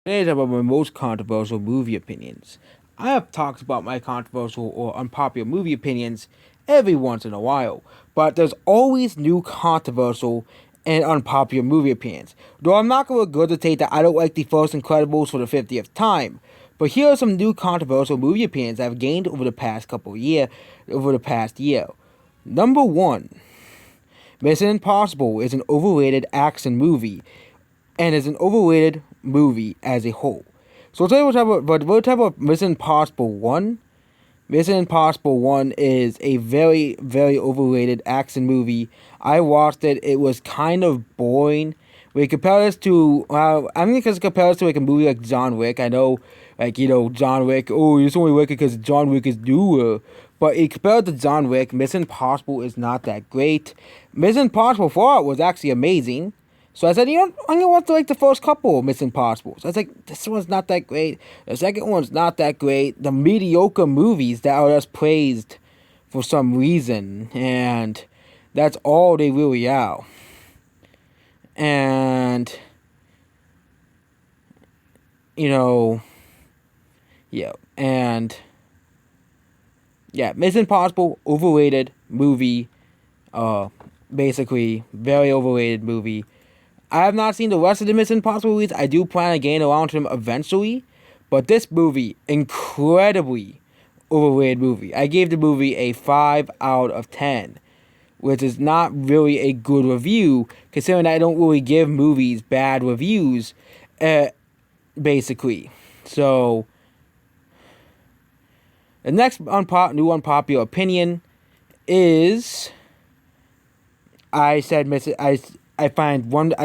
Today is about my most controversial movie opinions. I have talked about my controversial or unpopular movie opinions every once in a while, but there's always new controversial and unpopular movie opinions. Though I'm not going to regurgitate that I don't like the first Incredibles for the 50th time, but here are some new controversial movie opinions I've gained over the past year. Number one, Mission Impossible is an overrated action movie and is an overrated movie as a whole. So today we'll talk about Mission Impossible 1. Mission Impossible 1 is a very, very overrated action movie. I watched it. It was kind of boring. We compare this to, I'm going to compare this to like a movie like John Wick. I know, John Wick, oh, it's only wicked because John Wick is newer. But compared to John Wick, Mission Impossible is not that great. Mission Impossible 4 was actually amazing. So I said, I'm gonna watch like the first couple of Mission Impossibles. I was like, this one's not that great. The second one's not that great. The mediocre movies that are just praised for some reason, and that's all they really are. And yeah, and yeah, Mission Impossible overrated movie. Basically very overrated movie. I have not seen the rest of the Mission Impossible movies. I do plan on getting around to them eventually. But this movie, incredibly overrated movie. I gave the movie a 5 out of 10. Which is not really a good review, considering I don't really give movies bad reviews. Basically. So, the next new unpopular opinion is... I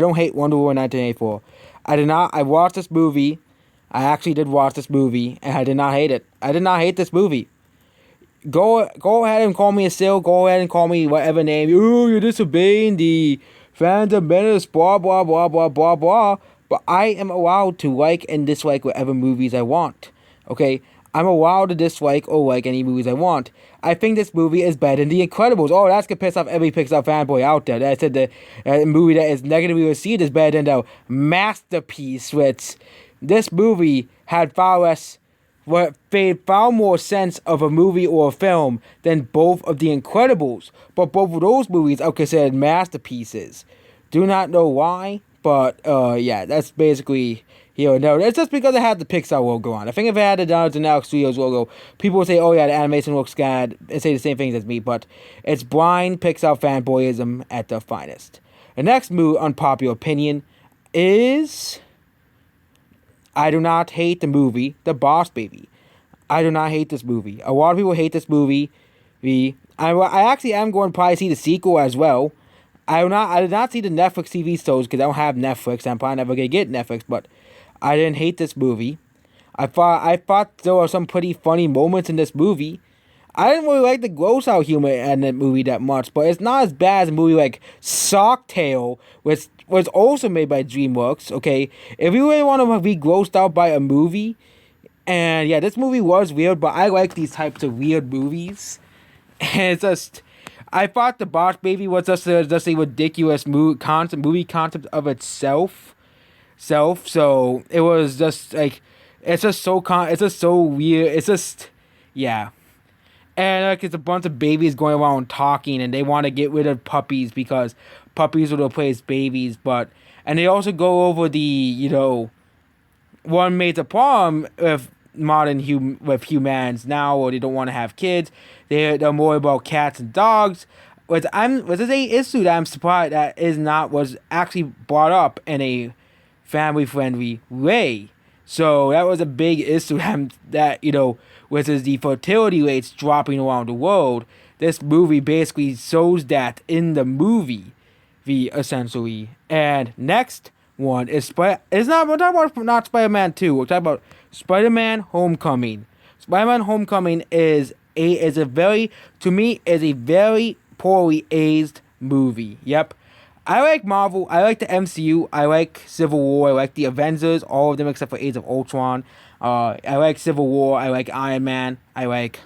don't hate Wonder Woman 1984. I watched this movie. I actually did watch this movie, and I did not hate it. I did not hate this movie. Go ahead and call me a still. Go ahead and call me whatever name. Oh, you're disobeying the fandom menace, blah, blah, blah, blah, blah, blah. But I am allowed to like and dislike whatever movies I want. Okay? I'm allowed to dislike or like any movies I want. I think this movie is better than The Incredibles. Oh, that's gonna piss off every Pixar fanboy out there. That said the movie that is negatively received is better than the masterpiece, which this movie had made far more sense of a movie or a film than both of The Incredibles. But both of those movies are considered masterpieces. Do not know why, but yeah, that's basically... no, it's just because it had the Pixar logo on. I think if it had the Alex Studios logo, people would say, oh yeah, the animation looks good, and say the same things as me, but it's blind Pixar fanboyism at the finest. The next unpopular opinion is... I do not hate the movie, The Boss Baby. I do not hate this movie. A lot of people hate this movie. I actually am going to probably see the sequel as well. I did not see the Netflix TV shows because I don't have Netflix. I'm probably never going to get Netflix, but... I didn't hate this movie. I thought there were some pretty funny moments in this movie. I didn't really like the gross out humor in the movie that much, but it's not as bad as a movie like Sock Tale, which was also made by DreamWorks, okay? If you really want to be grossed out by a movie, and yeah, this movie was weird, but I like these types of weird movies. And it's just... I thought The Boss Baby was just a ridiculous movie concept of itself. So it was just like it's just so weird. It's just yeah, and like it's a bunch of babies going around talking, and they want to get rid of puppies because puppies will replace babies. And they also go over the one major problem with humans now, or they don't want to have kids. They're more about cats and dogs. Which is a issue that I'm surprised that was actually brought up in a family-friendly way. So that was a big issue that, which is the fertility rates dropping around the world. This movie basically shows that in the movie, essentially. And next one is we're talking about not Spider-Man 2, we're talking about Spider-Man Homecoming. Spider-Man Homecoming is a very poorly aged movie. Yep. I like Marvel, I like the MCU, I like Civil War, I like the Avengers, all of them except for Age of Ultron. I like Civil War, I like Iron Man, I like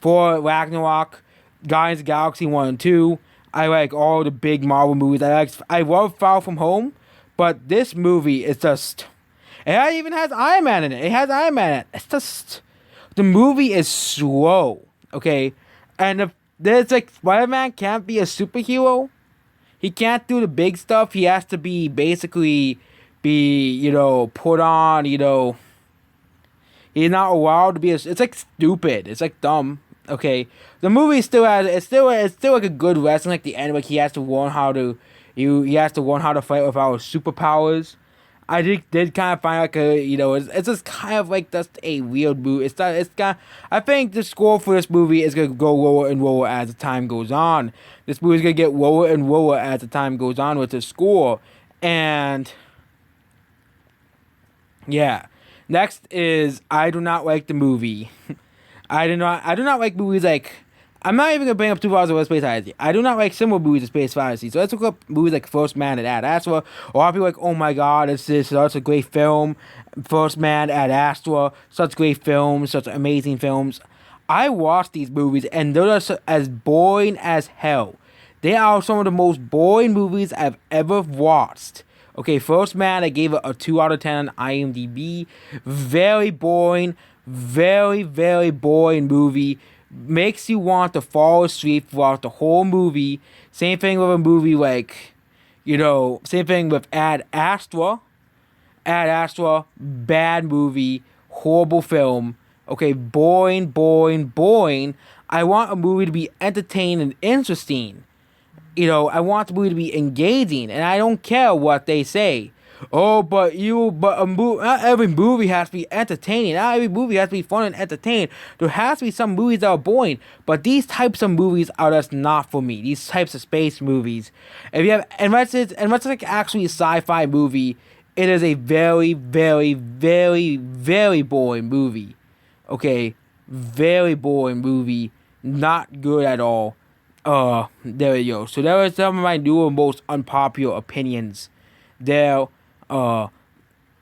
Thor, Ragnarok, Guardians of the Galaxy 1 and 2. I like all the big Marvel movies. I love Far From Home, but this movie is just... It even has Iron Man in it. It has Iron Man in it. It's just, the movie is slow, okay? And if there's like, Spider-Man can't be a superhero. He can't do the big stuff. He has to be basically put on, he's not allowed to be it's like stupid. It's like dumb. Okay. The movie still has, it's still like a good lesson, like the end, like he has to learn how to he has to learn how to fight without his superpowers. I did kind of find like it's just kind of like just a weird movie. I think the score for this movie is gonna go lower and lower as the time goes on. This movie is gonna get lower and lower as the time goes on with the score. And yeah. Next is, I do not like the movie. I do not like movies like, I'm not even gonna bring up 2001 Space Odyssey. I do not like similar movies to Space Odyssey. So let's look up movies like First Man at Astra. A lot of people are like, oh my god, it's such a great film. First Man at Astra, such great films, such amazing films. I watched these movies and they're just as boring as hell. They are some of the most boring movies I've ever watched. Okay, First Man, I gave it a 2 out of 10 on IMDb. Very boring. Very, very boring movie. Makes you want to fall asleep throughout the whole movie. Same thing with a movie like, same thing with Ad Astra. Ad Astra, bad movie. Horrible film. Okay, boring, boring, boring. I want a movie to be entertaining and interesting. I want the movie to be engaging, and I don't care what they say. Oh, but not every movie has to be entertaining. Not every movie has to be fun and entertaining. There has to be some movies that are boring, but these types of movies are just not for me. These types of space movies. Unless it's like actually a sci-fi movie, it is a very, very, very, very boring movie. Okay, very boring movie. Not good at all. There we go. So there are some of my newer, most unpopular opinions. There are,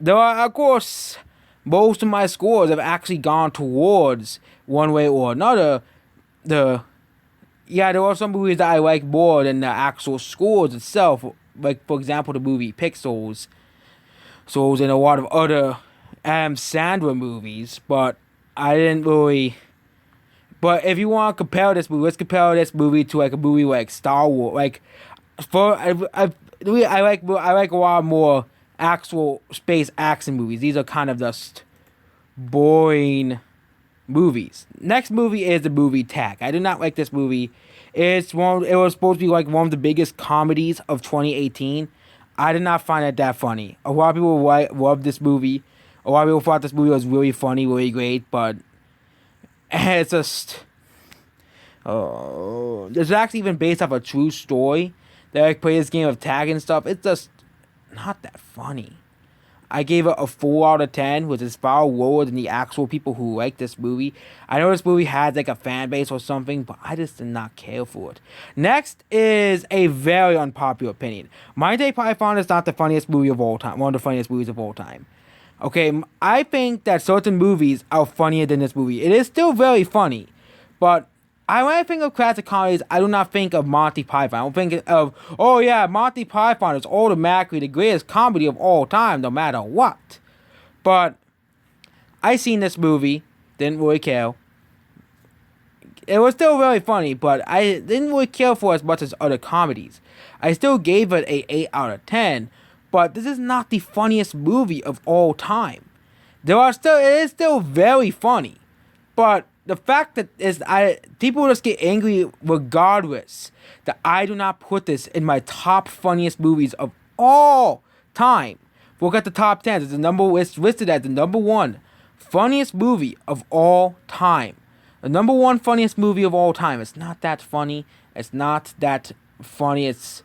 of course, most of my scores have actually gone towards one way or another. There are some movies that I like more than the actual scores itself. Like, for example, the movie Pixels. So, and a lot of other Adam Sandler movies. But I didn't really... But if you want to compare this movie, let's compare this movie to like a movie like Star Wars. Like, I like a lot more actual space action movies. These are kind of just boring movies. Next movie is the movie Tag. I do not like this movie. It was supposed to be like one of the biggest comedies of 2018. I did not find it that funny. A lot of people loved this movie. A lot of people thought this movie was really funny, really great, but it's just, it's actually even based off a true story. They like play this game of tag and stuff. It's just not that funny. I gave it a 4 out of 10, which is far lower than the actual people who like this movie. I know this movie has like a fan base or something, but I just did not care for it. Next is a very unpopular opinion. Monty Python is not the funniest movie of all time. One of the funniest movies of all time. Okay, I think that certain movies are funnier than this movie. It is still very funny, but when I think of classic comedies, I do not think of Monty Python. I don't think of, oh yeah, Monty Python is automatically the greatest comedy of all time, no matter what. But I seen this movie, didn't really care. It was still very funny, but I didn't really care for it as much as other comedies. I still gave it a 8 out of 10. But this is not the funniest movie of all time. It is still very funny. But the fact that people just get angry regardless that I do not put this in my top funniest movies of all time. Look at the top 10. It's listed as the number 1 funniest movie of all time. The number 1 funniest movie of all time. It's not that funny. It's not that funny. It's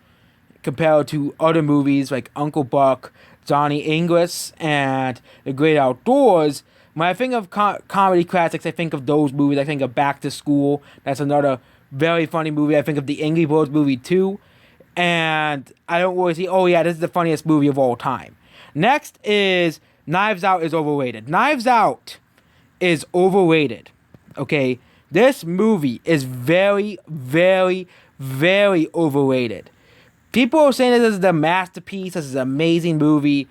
compared to other movies like Uncle Buck, Johnny English, and The Great Outdoors. When I think of comedy classics, I think of those movies. I think of Back to School. That's another very funny movie. I think of the Angry Birds movie too. And I don't really see, oh yeah, this is the funniest movie of all time. Next is Knives Out is overrated. Knives Out is overrated. Okay? This movie is very, very, very overrated. People are saying this is a masterpiece, this is an amazing movie.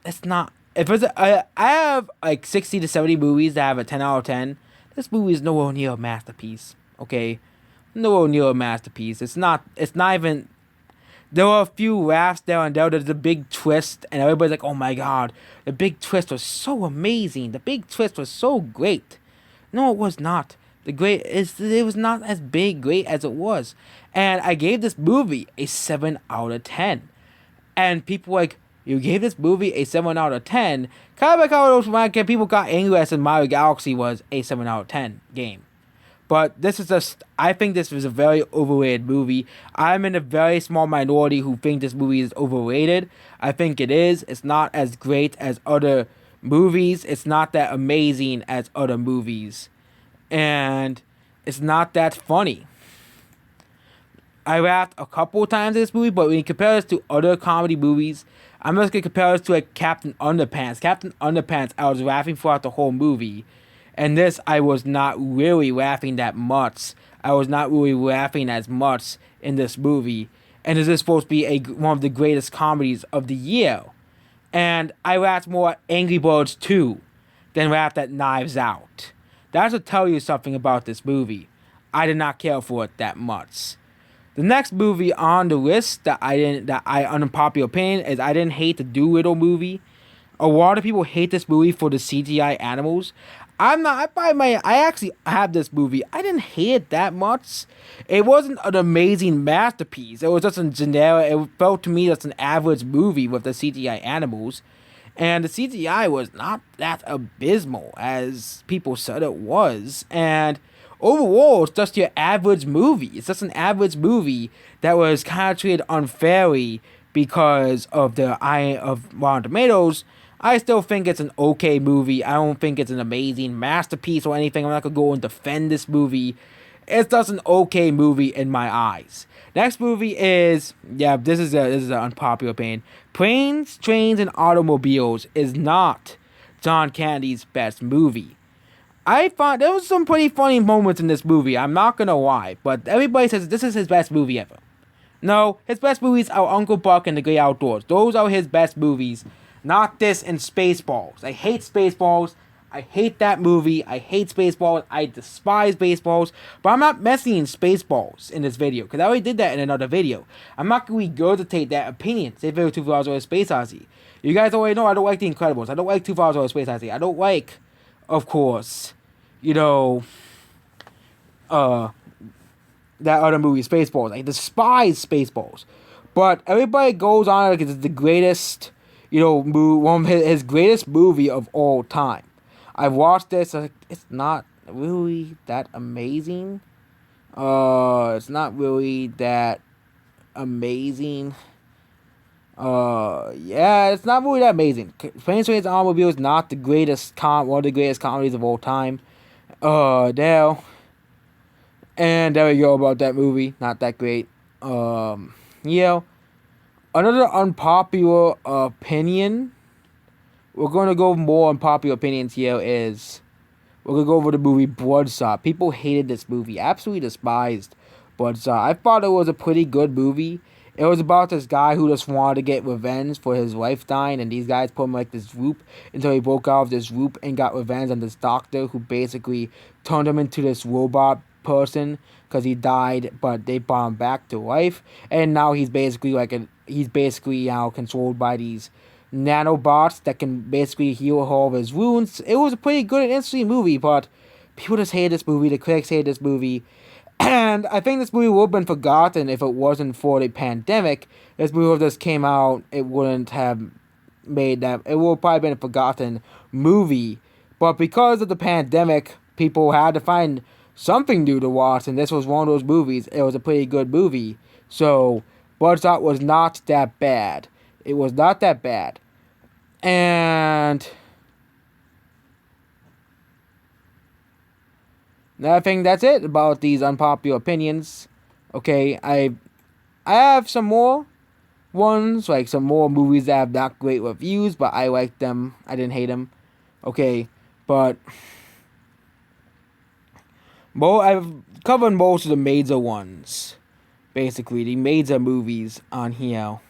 It's not if it's I have like 60 to 70 movies that have a 10 out of 10. This movie is nowhere near a masterpiece. Okay, nowhere near a masterpiece. It's not. It's not even. There were a few laughs there and there. There's a big twist, and everybody's like, "Oh my god, the big twist was so amazing. The big twist was so great." No, it was not. It was not as great as it was. And I gave this movie a 7 out of 10. And people were like, you gave this movie a 7 out of 10? Kind of like how people got angry as Mario Galaxy was a 7 out of 10 game. But I think this was a very overrated movie. I'm in a very small minority who think this movie is overrated. I think it is. It's not as great as other movies. It's not that amazing as other movies. And it's not that funny. I laughed a couple times in this movie, but when you compare this to other comedy movies, I'm just going to compare this to like Captain Underpants. Captain Underpants, I was laughing throughout the whole movie. And this, I was not really laughing that much. I was not really laughing as much in this movie. And this is supposed to be one of the greatest comedies of the year. And I laughed more at Angry Birds 2 than laughed at Knives Out. That should tell you something about this movie. I did not care for it that much. The next movie on the list unpopular opinion is I didn't hate the Doodle movie. A lot of people hate this movie for the CGI animals. I actually have this movie. I didn't hate it that much. It wasn't an amazing masterpiece. It was just a generic. It felt to me just an average movie with the CGI animals. And the CGI was not that abysmal as people said it was. And overall, it's just your average movie. It's just an average movie that was kind of treated unfairly because of Rotten Tomatoes. I still think it's an okay movie. I don't think it's an amazing masterpiece or anything. I'm not gonna go and defend this movie. It's just an okay movie in my eyes. Next movie is this is an unpopular opinion. Planes, Trains, and Automobiles is not John Candy's best movie. I thought there was some pretty funny moments in this movie. I'm not gonna lie, but everybody says this is his best movie ever. No, his best movies are Uncle Buck and The Great Outdoors. Those are his best movies, not this and Spaceballs. I hate Spaceballs. I hate that movie. I hate Spaceballs. I despise Spaceballs. But I'm not mentioning Spaceballs in this video, because I already did that in another video. I'm not going to regurgitate that opinion. Save it for 2 hours over Space Odyssey. You guys already know I don't like The Incredibles. I don't like 2 hours over Space Odyssey. I don't like, of course, that other movie, Spaceballs. I despise Spaceballs. But everybody goes on like it's the greatest, one of his greatest movie of all time. I've watched this. It's not really that amazing. It's not really that amazing. It's not really that amazing. Planes, Trains, and Automobiles is not the greatest one of the greatest comedies of all time. There. And there we go about that movie. Not that great. Another unpopular opinion. We're going to go more unpopular opinions here is we're going to go over the movie Bloodshot. People hated this movie. Absolutely despised Bloodshot. I thought it was a pretty good movie. It was about this guy who just wanted to get revenge for his wife dying, and these guys put him like this group until he broke out of this group and got revenge on this doctor who basically turned him into this robot person because he died, but they brought him back to life, and now he's basically now controlled by these nanobots that can basically heal all of his wounds. It was a pretty good and interesting movie, but people just hated this movie. The critics hated this movie. And I think this movie would have been forgotten if it wasn't for the pandemic. This movie, if this came out, it wouldn't have made that. It would have probably been a forgotten movie. But because of the pandemic, people had to find something new to watch, and this was one of those movies. It was a pretty good movie. So, Bloodshot was not that bad. It was not that bad. And I think that's it about these unpopular opinions. Okay, I have some more ones, like some more movies that have not great reviews, but I liked them. I didn't hate them. Okay, but I've covered most of the major ones. Basically, the major movies on here.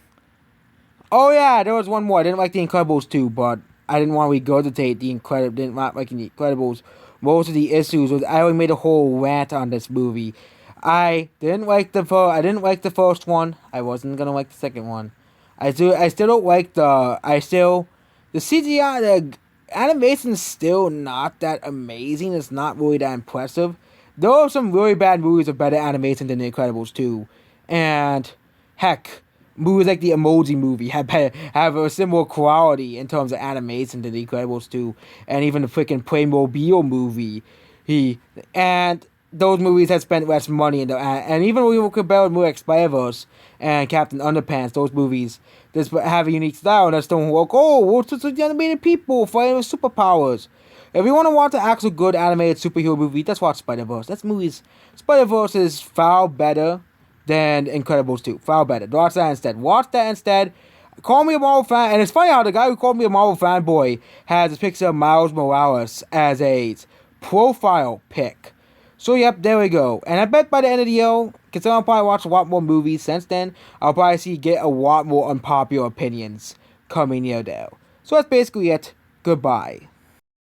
Oh yeah, there was one more. I didn't like The Incredibles 2, but I didn't want to regurgitate didn't want like the Incredibles. Most of the issues was I already made a whole rant on this movie. I didn't like the first one. I wasn't gonna like the second one. I still don't like the CGI, the animation's still not that amazing. It's not really that impressive. There are some really bad movies with better animation than The Incredibles 2. And, heck, movies like the Emoji Movie have a similar quality in terms of animation to The Incredibles 2. And even the freaking Playmobil movie. And those movies have spent less money. And even when we compare with movies like Spider-Verse and Captain Underpants, those movies just have a unique style and just don't work. Oh, it's just animated people fighting with superpowers. If you want to watch an actual good animated superhero movie, just watch Spider-Verse. Spider-Verse is far better than Incredibles 2. Far better. Watch that instead. Call me a Marvel fan. And it's funny how the guy who called me a Marvel fanboy has a picture of Miles Morales as a profile pic. So, yep, there we go. And I bet by the end of the year, because I'll probably watch a lot more movies since then, I'll probably get a lot more unpopular opinions coming near there. So that's basically it. Goodbye.